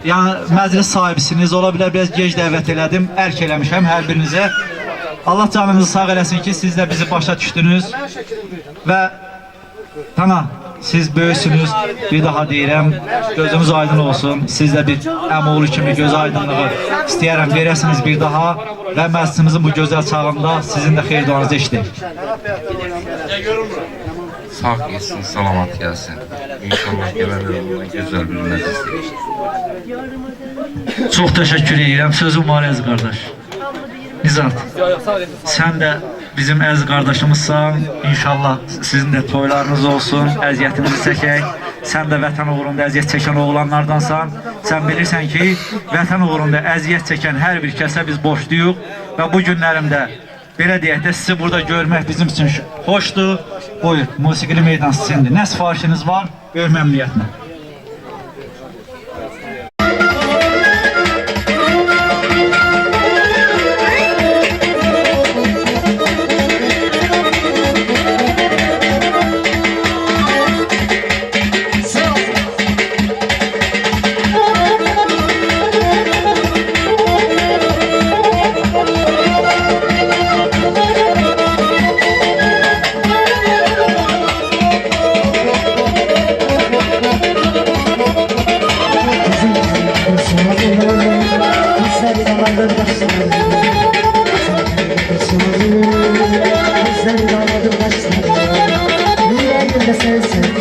yəni məclis sahibisiniz, ola bilər biraz gec dəvət elədim, ərk eləmişəm hər birinizə. Allah canınızı sağ eləsin ki, siz də bizi başa düşdünüz və Tana, siz böyüksünüz, bir daha deyirəm, gözümüz aydın olsun, siz də bir əmoğlu kimi göz aydınlığı istəyərəm, verəsiniz bir daha və məclisimizin bu gözəl çağında sizin də xeyir duanızı eşidik. Sağ gelsin, salamat gelsin. İnşallah gələndə gözəl bir məclis. Çox təşəkkür edirəm, sözüm var əziz qardaş. Nizat, sən də bizim əziz qardaşımızsan, İnşallah sizin də toylarınız olsun, əziyyətinizi çəkək. Sən də vətən uğrunda əziyyət çəkən oğlanlardansan. Sən bilirsən ki, vətən uğrunda əziyyət çəkən hər bir kəsə biz borcluyuq və bu günlərimdə belə deyək də sizi burada görmək bizim üçün xoşdur. Buyur, musiqili meydan sizindir. Nə sifarişiniz var? Böyük məmnuniyyətlə.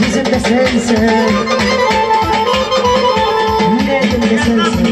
Yüzümde sensin, yüreğimde sensin.